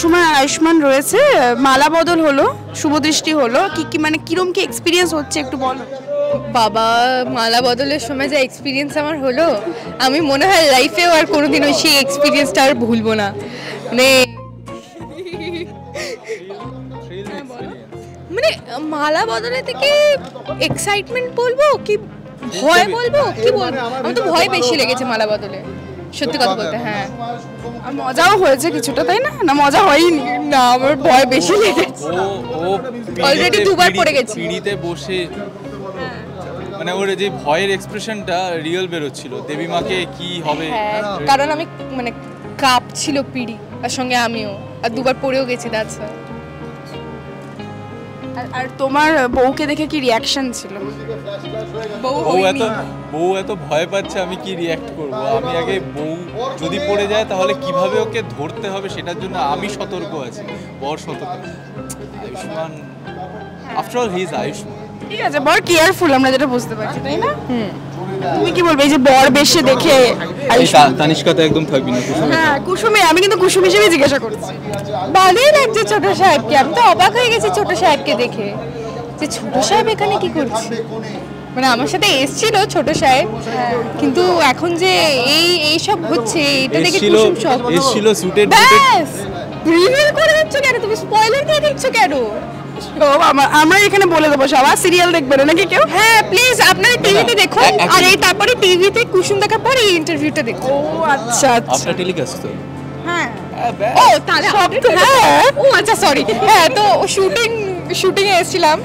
কুসুম আর আয়ুষ্মান রয়েছে, মালা বদল হলো, শুভদৃষ্টি হলো, কি মানে কিরম কি এক্সপিরিয়েন্স হচ্ছে একটু বলো। বাবা, মালা বদলের সময় যা এক্সপিরিয়েন্স আমার হলো, আমি মনে হয় লাইফেও আর কোনোদিন ওই সেই এক্সপিরিয়েন্সটা আর ভুলবো না। মানে মানে মালা বদলের থেকে এক্সাইটমেন্ট বলবো কি ভয় বলবো, কি বলবো, আমার তো ভয় বেশি লেগেছে মালা বদলে, সত্যি কথা বলতে। হ্যাঁ, আর মজাও হয়েছে কিছুটা, তাই না? না মজা হয়নি? না, আমার ভয় বেশি লেগেছে। ও অলরেডি দুবার পড়ে গেছি পিড়িতে বসে, মানে ওর যে ভয়ের এক্সপ্রেশনটা রিয়েল বেরোচ্ছিল, দেবী মাকে কি হবে। হ্যাঁ, কারণ আমি মানে কাঁপছিল পিড়ি, আর সঙ্গে আমিও, আর দুবার পড়েও গেছি। দ্যাটস আর তোমার বউকে দেখে কি রিয়াকশন ছিল? বউ এত ভয় পাচ্ছে, আমি কি রিয়াক্ট করব? আমি আগে বউ যদি পড়ে যায় তাহলে কিভাবে ওকে ধরতে হবে সেটার জন্য আমি সতর্ক আছি, বর সতর্ক। Ayushman, after all he is Ayushman. ঠিক আছে, বর কেয়ারফুল, আমরা যেটা বুঝতে পারছি, তাই না? তুমি কি বলবে এই যে বর বেশে দেখে? তানিষ্কা তো একদম থাকবি না কুসুমে। হ্যাঁ কুসুমে, আমি কিন্তু কুসুম হিসেবে জিজ্ঞাসা করছি। ভালোই লাগছে ছোট সাহেবকে, আমি তো অবাক হয়ে গেছি ছোট সাহেবকে দেখে, যে ছোট সাহেব এখানে কি করছে। মানে আমার সাথে এসেছিল ছোট সাহেব, কিন্তু এখন যে এই সব হচ্ছে এটা দেখে কুসুম শক। এসেছিল সুটেড ব্যাস, রিভিল করে দিচ্ছ কেন তুমি? স্পয়লার দিয়ে দিচ্ছ কেন? আমরা এখানে বলে দেবো, সবাই সিরিয়াল দেখবে না নাকি কেউ? হ্যাঁ প্লিজ, আপনারা টিভিতে দেখুন, আর এই তারপরে টিভিতে কুসুম দেখার পরে এই ইন্টারভিউটা দেখুন। ও আচ্ছা আচ্ছা, আপনার টেলিকাস্ট তো। হ্যাঁ ও তাহলে হ্যাঁ, ও আচ্ছা সরি। হ্যাঁ, তো শুটিং এ এসেছিলাম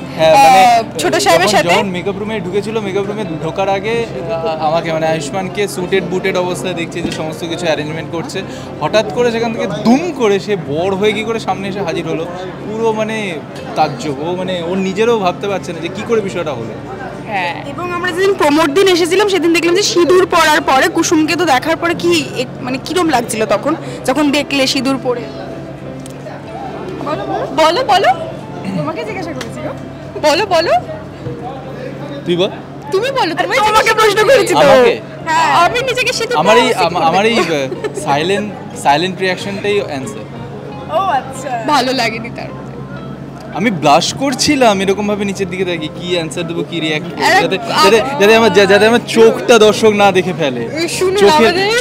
ছোট সাহেবের সাথে। যখন মেকআপ রুমে ঢুকেছিল, মেকআপ রুমে ঢোকার আগে আমাকে মানে আয়ুষ্মানকে সুটেড বুটেড অবস্থায় দেখছি যে সমস্ত কিছু অ্যারেঞ্জমেন্ট করছে, হঠাৎ করে সেখান থেকে দুম করে সে বড় হয়ে কি করে সামনে এসে হাজির হলো। পুরো মানে তাজ্জব, ও মানে ওর নিজেরও ভাবতে পারছে না যে কি করে বিষয়টা হলো। হ্যাঁ, এবং আমরা যেদিন প্রমোর দিন এসেছিলাম সেদিন দেখলাম যে সিঁদুর পরার পরে কুসুমকে তো দেখার পরে কি মানে কিরম লাগছিল তখন যখন দেখলে সিঁদুর পরে? বলো বলো, তোমাকে জিজ্ঞাসা করেছি গো। বলো বলো, তুই বল। তুমি বলো, তোমাকে প্রশ্ন করেছি তো। হ্যাঁ, আমি নিজেকে সেটা আমার এই সাইলেন্ট রিঅ্যাকশনটাই অ্যানসার। ও আচ্ছা, ভালো লাগেনি তার। আমি ব্লাশ করছিলাম এরকম ভাবে নিচের দিকে দেখি কি অ্যানসার দেবো, কি রিঅ্যাক্ট, যাতে আমার চোখটা দর্শক না দেখে ফেলে।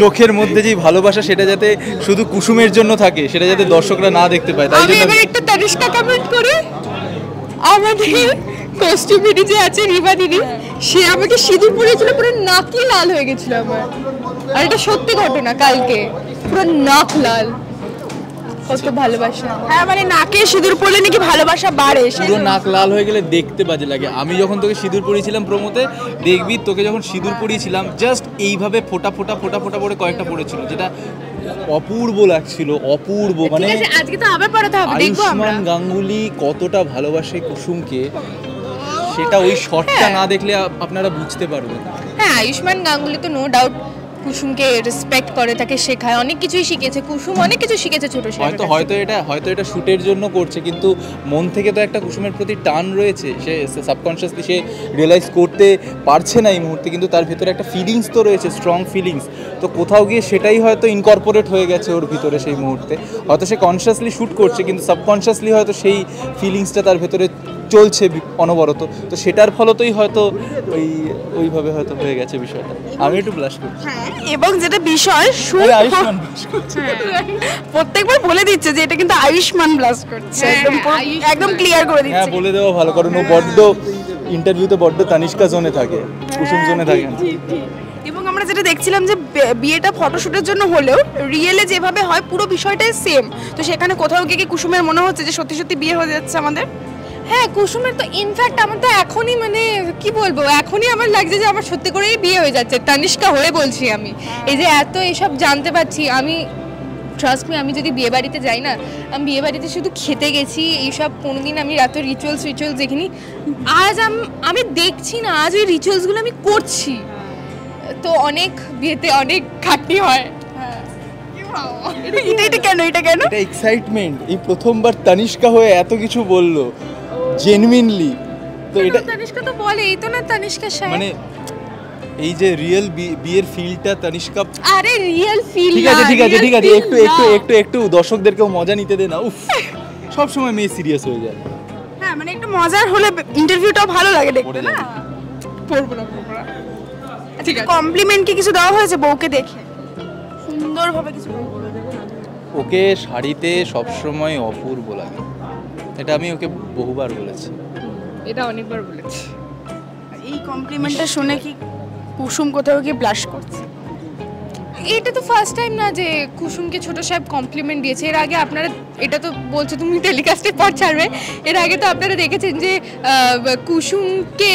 চোখের মধ্যে যে ভালোবাসা সেটা যাতে শুধু কুসুমের জন্য থাকে, সেটা যাতে দর্শকরা না দেখতে পায়। তাই জন্য আমি একটা তানিষ্কা কমেন্ট করি। আমাদের কস্টিউমিটি যে আছে রিবা দিদি, সে আমাকে সিঁদুর পরিয়েছিল, পুরো নাকি লাল হয়ে গেছিল আমার। আর এটা সত্যি ঘটনা, কালকে পুরো নাক লাল। কত ভালোবাসা। হ্যাঁ মানে নাকে সিঁদুর পরলে নাকি ভালোবাসা বাড়ে। পুরো নাক লাল হয়ে গেলে দেখতে বাজে লাগে। আমি যখন তোকে সিঁদুর পরিয়েছিলাম প্রমোতে, দেখবি তোকে যখন সিঁদুর পরিয়েছিলাম জাস্ট এইভাবে ফোটা ফোটা ফোটা ফোটা করে কয়েকটা পড়েছিল, যেটা অপূর্ব লাগছিল, অপূর্ব। মানে আজকে তো আবার পড়াতে হবে, দেখবো আমরা আয়ুষ্মান গাঙ্গুলি কতটা ভালোবাসে কুসুমকে, সেটা ওই শটটা না দেখলে আপনারা বুঝতে পারবেন। হ্যাঁ, আয়ুষ্মান গাঙ্গুলি তো নো ডাউট কুসুমকে রেসপেক্ট করে, তাকে শেখায়, অনেক কিছুই শিখেছে কুসুম, অনেক কিছু শিখেছে ছোট সাহেব। হয়তো এটা শুটের জন্য করছে, কিন্তু মন থেকে তো একটা কুসুমের প্রতি টান রয়েছে, সে সাবকনশিয়াসলি সে রিয়েলাইজ করতে পারছে না এই মুহূর্তে, কিন্তু তার ভিতরে একটা ফিলিংস তো রয়েছে, স্ট্রং ফিলিংস। তো কোথাও গিয়ে সেটাই হয়তো ইনকর্পোরেট হয়ে গেছে ওর ভিতরে সেই মুহূর্তে। হয়তো সে কনসিয়াসলি শ্যুট করছে, কিন্তু সাবকনশিয়াসলি হয়তো সেই ফিলিংসটা তার ভেতরে চলছে অনবরত। তো সেটার ফলতেই হয়তো ওইভাবে হয়তো হয়ে গেছে বিষয়টা। আমি একটু ব্লাশ করছি। এবং যেটা বিষয় আয়ুষ্মান প্রত্যেকবার বলে দিচ্ছে যে এটা কিন্তু আয়ুষ্মান ব্লাশ করছে, একদম ক্লিয়ার করে দিচ্ছে। হ্যাঁ, বলে দেওয়া ভালো, কারণ ও বড্ড ইন্টারভিউতে বড্ড তানিষ্কা জোনে থাকে, কুসুম জোনে থাকে। এবং আমরা যেটা দেখছিলাম যে বিয়েটা ফটোশুটের জন্য হলেও রিয়েলে যেভাবে হয় পুরো বিষয়টাই সেম। তো সেখানে কোথাও গিয়ে কি কুসুমের মনে হচ্ছে যে সত্যি সত্যি বিয়ে হয়ে যাচ্ছে আমাদের? হ্যাঁ, কুসুমের তো ইনফ্যাক্ট আমার তো এখনই মানে কি বলবো, এখনই আমার লাগছে যে আমার সত্যি করেই বিয়ে হয়ে যাচ্ছে, তানিষ্কা হয়ে বলছি আমি। এই যে এত এসব জানতে পারছি আমি, ট্রাস্ট মি, আমি যদি বিয়ে বাড়িতে যাই না, আমি বিয়ে বাড়িতে শুধু খেতে গেছি এইসব, কোনোদিন আমি এত রিচুয়ালস দেখিনি। আজ আমি দেখছি না, আজ ওই রিচুয়ালসগুলো আমি করছি। তো অনেক বিয়েতে অনেক খাটনি হয়। এটা কেন এটা এক্সাইটমেন্ট। এই প্রথমবার তানিষ্কা হয়ে এত কিছু বললো জেনুইনলি। তো এটা তানিষ্কা তো বলে, এই তো না তানিষ্কা সাহেব, মানে এই যে রিয়েল বিয়ের ফিলটা তনিষ্কা, আরে রিয়েল ফিল ঠিক আছে ঠিক আছে ঠিক আছে, একটু একটু একটু একটু দর্শকদেরকেও মজা নিতে দে না। উফ, সব সময় মেয়ে সিরিয়াস হয়ে যায়। হ্যাঁ মানে একটু মজার হলে ইন্টারভিউটাও ভালো লাগে দেখতে পড়ে না। যাবে। পড়বো না ঠিক আছে। কমপ্লিমেন্ট কি কিছু দেওয়া হয়েছে বউকে দেখে সুন্দরভাবে কিছু? ওকে শাড়িতে সবসময় অপূর্ব লাগে, এটা আমি ওকে বহুবার বলেছি। এটা অনেকবার বলেছি। এই কমপ্লিমেন্টটা শুনে কি কুসুম কোথাও গিয়ে ব্লাশ করছে? এটা তো ফার্স্ট টাইম না যে কুসুমকে ছোট সাহেব কমপ্লিমেন্ট দিয়েছে। এর আগে আপনারা, এটা তো বলছো তুমি টেলিকাস্টের পর ছাড়বে, এর আগে তো আপনারা দেখেছেন যে কুসুমকে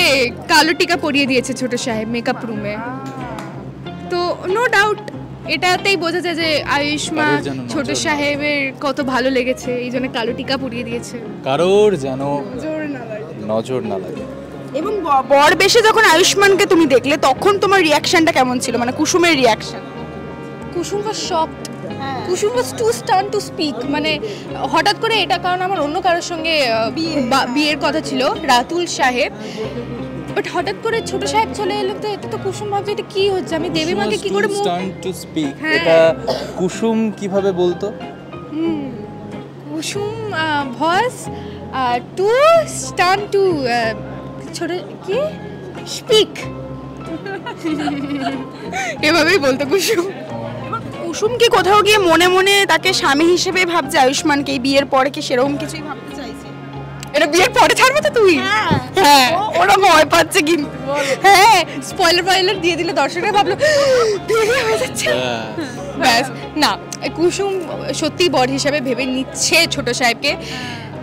কালো টিকা পরিয়ে দিয়েছে ছোট সাহেব মেকআপ রুমে। তো নো ডাউট এটাতেই বোঝা যায় যে আয়ুষ্মান কারোর যেন ছোট নজর না সাহেবের কত ভালো লেগেছে, এই জন্য কালো টিকা পরিয়ে দিয়েছে। কারোর যেন জোর না লাগে। নজর না লাগে। এবং বর বেশে যখন আয়ুষ্মানকে তুমি দেখলে তখন তোমার রিয়াকশনটা কেমন ছিল, মানে কুসুমের reaction? Kusum was shocked. Kusum was too stunned to speak. মানে হঠাৎ করে এটা, কারণ আমার অন্য কারোর সঙ্গে বিয়ের কথা ছিল, রাতুল সাহেব, বাট হঠাৎ করে ছোট সাহেব চলে এলো। তো এটা তো কুসুম ভাবছে এটা কি হচ্ছে, আমি দেবী মাকে কি করে টু স্পিক, হ্যাঁ। এটা কুসুম কিভাবে বলতো? কুসুম ভয়েস টু স্টান টু ছোট কি স্পিক এভাবেই বলতো কুসুম। কুসুম কি কোথাও গিয়ে মনে মনে তাকে স্বামী হিসেবে ভাবছে আয়ুষ্মানকে? এই বিয়ের পরে কি সেরকম কিছুই ভাবতে চাইছে? এটা বিয়ের পরে ছাড়বে তো তুই? হ্যাঁ ওরা ভয় পাচ্ছে কিন্তু। হ্যাঁ স্পয়লার দিয়ে দিলে দর্শকরা ভাবলো বিয়ে হয়ে যাচ্ছে। ব্যাস না, কুসুম সত্যি বর হিসাবে ভেবে নিচ্ছে ছোট সাহেবকে।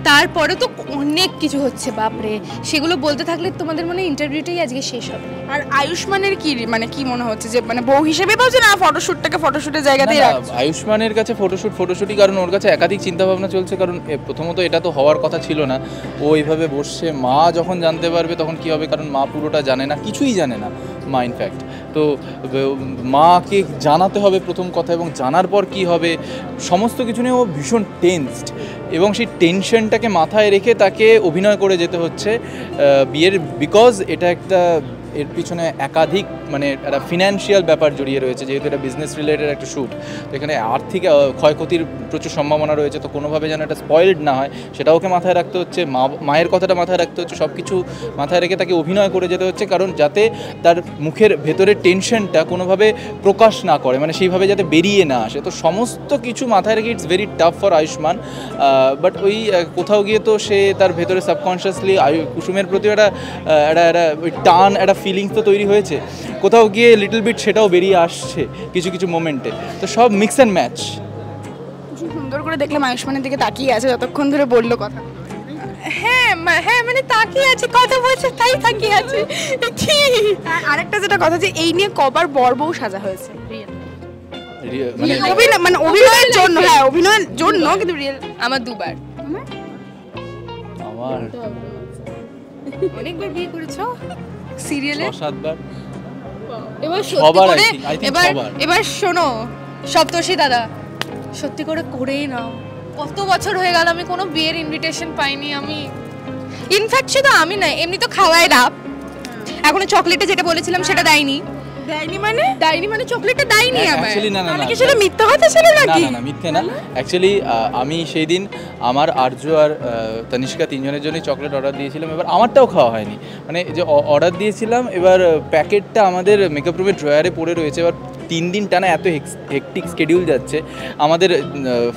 তারপরে তো অনেক কিছু হচ্ছে বাপরে, সেগুলো বলতে থাকলে তোমাদের মনে ইন্টারভিউটাই আজকে শেষ হবে। আর আয়ুষ্মানের কি মানে কি মনে হচ্ছে যে মানে বউ হিসেবে ভাবছে না ফটোশুটটাকে ফটোশুটের জায়গাতেই রাখছে? আয়ুষ্মানের কাছে ফটোশুটই, কারণ ওর কাছে একাধিক চিন্তাভাবনা চলছে। কারণ প্রথমত এটা তো হওয়ার কথা ছিল না, ও এইভাবে বসছে। মা যখন জানতে পারবে তখন কি হবে, কারণ মা পুরোটা জানে না, কিছুই জানে না মা ইনফ্যাক্ট। তো মাকে জানাতে হবে প্রথম কথা, এবং জানার পর কি হবে সমস্ত কিছু নিয়ে ও ভীষণ টেনসড, এবং সেই টেনশনটাকে মাথায় রেখে তাকে অভিনয় করে যেতে হচ্ছে বিয়ের, বিকজ এটা একটা এর পিছনে একাধিক মানে একটা ফিনান্সিয়াল ব্যাপার জড়িয়ে রয়েছে, যেহেতু এটা বিজনেস রিলেটেড একটা শ্যুট। তো এখানে আর্থিক ক্ষয়ক্ষতির প্রচুর সম্ভাবনা রয়েছে। তো কোনোভাবে যেন এটা স্পয়েলড না হয় সেটা ওকে মাথায় রাখতে হচ্ছে, মায়ের কথাটা মাথায় রাখতে হচ্ছে, সব কিছু মাথায় রেখে তাকে অভিনয় করে যেতে হচ্ছে, কারণ যাতে তার মুখের ভেতরের টেনশনটা কোনোভাবে প্রকাশ না করে, মানে সেইভাবে যাতে বেরিয়ে না আসে। তো সমস্ত কিছু মাথায় রেখে it's very tough for Ayushman. But ওই কোথাও গিয়ে তো সে তার ভেতরে সাবকনশিয়াসলি কুসুমের প্রতি একটা ওই টান, একটা ফিলিংস তো তৈরি হয়েছে, কোথাও গিয়ে লিটল বিট সেটাও বেরিয়ে আসছে কিছু কিছু মোমেন্টে। তো সব মিক্স অ্যান্ড ম্যাচ। সুন্দর করে দেখলাম আয়ুষ্মানের দিকে তাকিয়ে আছে যতক্ষণ ধরে বললো কথা। হ্যাঁ হ্যাঁ মানে তাকিয়ে আছে, কথা বলছে তাই তাকিয়ে আছে। কি আরেকটা যেটা কথা, যে এই নিয়ে কবার বর বউ সাজা হয়েছে মানে মানে অভিনয়ের জন্য? হ্যাঁ অভিনয়ের জন্য, কিন্তু রিয়েল আমার দুবার। আমার অনেকবার বিয়ে করেছো সিরিয়ালে? 6-7 এবার সবার সত্যি করে, I think এবার সবার। এবার শোনো সপ্তর্ষি দাদা, সত্যি করে করেই নাও। কত বছর হয়ে গেল আমি কোনো বিয়ের ইনভিটেশন পাইনি। আমি ইনফ্যাক্ট শুধু আমি না, এমনি তো খাওয়াই না, এখনো চকলেটে যেটা বলেছিলাম সেটা দেয়নি। দেয়নি মানে চকলেটটা দেয়নি আমায়। অ্যাকচুয়ালি না না মানে না কি সেটা মিথ্যা কথা ছিল নাকি? না না মিথ্যে না। অ্যাকচুয়ালি আমি সেই দিন আমার আর্য আর তনিষ্কা তিনজনের জন্যই চকলেট অর্ডার দিয়েছিলাম। এবার আমারটাও খাওয়া হয়নি, মানে যে অর্ডার দিয়েছিলাম, এবার প্যাকেটটা আমাদের মেকআপ রুমের ড্রয়ারে পড়ে রয়েছে। এবার 3 দিন টানা এত হেকটিক স্কেডিউল যাচ্ছে আমাদের,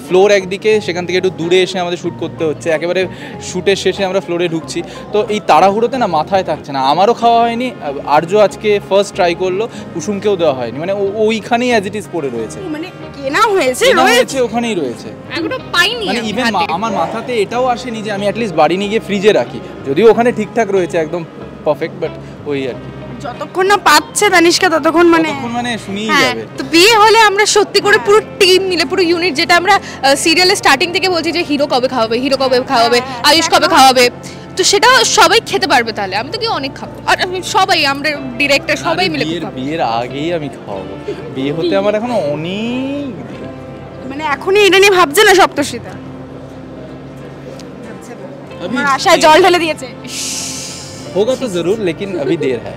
ফ্লোর একদিকে, সেখান থেকে একটু দূরে এসে আমাদের শ্যুট করতে হচ্ছে, একেবারে শ্যুটের শেষে আমরা ফ্লোরে ঢুকছি। তো এই তাড়াহুড়োতে না মাথায় থাকছে না, আমারও খাওয়া হয়নি, আর্য আজকে ফার্স্ট ট্রাই করলো, কুসুমকেও দেওয়া হয়নি, মানে ওইখানেই অ্যাজ ইট ইজ পড়ে রয়েছে, মানে কেনা হয়েছে রয়েছে ওখানেই রয়েছে, এখনো পাইনি। মানে ইভেন আমার মাথাতে এটাও আসেনি যে আমি অ্যাটলিস্ট বাড়ি নিয়ে গিয়ে ফ্রিজে রাখি, যদিও ওখানে ঠিকঠাক রয়েছে একদম পারফেক্ট, বাট ওই আর কি যতক্ষণ না পাচ্ছে তানিষ্কা ততক্ষণ মানে শুনিয়ে হ্যাঁ, যাবে। তো বিয়ে হলে আমরা সত্যি করে পুরো টিম মিলে, পুরো ইউনিট, যেটা আমরা সিরিয়ালের স্টার্টিং থেকে বলছি যে হিরো কবে খাওয়াবে, আয়ুষ কবে খাওয়াবে, তো সেটা সবাই খেতে পারবে। তাহলে আমি তো কি অনেক খাবো, আর সবাই আমরা ডিরেক্টর সবাই মিলে খাবো। বিয়ের আগেই আমি খাওয়াবো, বিয়ে হতে আমার এখনো অনেক, মানে এখনই এটা নিয়ে ভাবছে না সপ্তর্ষিতা? আমার আশায় জল ঢেলে দিয়েছে। होगा तो जरूर लेकिन अभी देर है।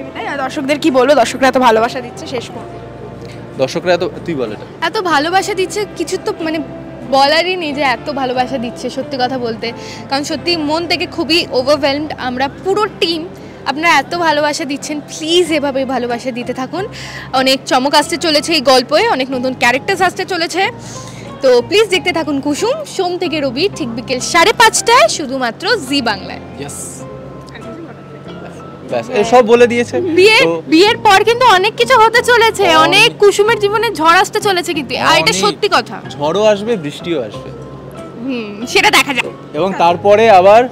একদমই তাই। আর দর্শকদের কি বলবো, দর্শকরা এত ভালোবাসা দিচ্ছে, শেষ করবো। দর্শকরা তো, তুই বল এটা। এত ভালোবাসা দিচ্ছে, কিছু তো মানে বলারই নেই যে এত ভালোবাসা দিচ্ছে, সত্যি কথা বলতে। কারণ সত্যি মন থেকে খুবই ওভারওয়েলমড আমরা পুরো টিম। আপনারা এত ভালোবাসা দিচ্ছেন, প্লিজ এভাবে ভালোবাসা দিতে থাকুন। অনেক চমক আসতে চলেছে এই গল্পে, অনেক নতুন ক্যারেক্টার্স আসতে চলেছে, তো প্লিজ দেখতে থাকুন কুসুম, সোম থেকে রবি ঠিক বিকেল 5:30টায় শুধুমাত্র জি বাংলায়। ইয়েস, ব্যাস এই সব বলে দিয়েছে। বিয়ের পর কিন্তু অনেক কিছু হতে চলেছে, অনেক কুসুমের জীবনে ঝড় আসতে চলেছে কিন্তু, আর এটা সত্যি কথা। ঝড়ও আসবে, বৃষ্টিও আসবে, সেটা দেখা যাবে। এবং তারপরে আবার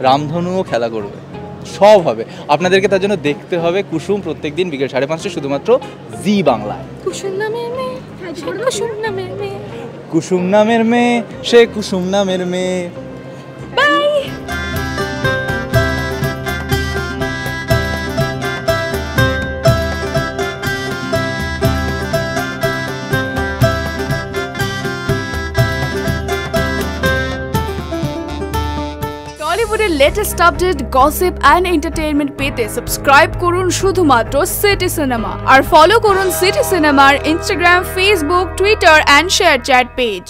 রামধনুও খেলা করবে, সব হবে। আপনাদেরকে তার জন্য দেখতে হবে কুসুম প্রত্যেকদিন বিকেল 5:30টায় শুধুমাত্র জি বাংলায়। কুসুম নামের মেয়ে, কুসুম নামের মেয়ে, কুসুম নামের মেয়ে, সে কুসুম নামের মেয়ে। বাই। টলিউডের latest update, gossip and entertainment পেতে সাবস্ক্রাইব করুন শুধুমাত্র সিটি সিনেমা, আর ফলো করুন সিটি সিনেমার Instagram, Facebook, Twitter and ShareChat page.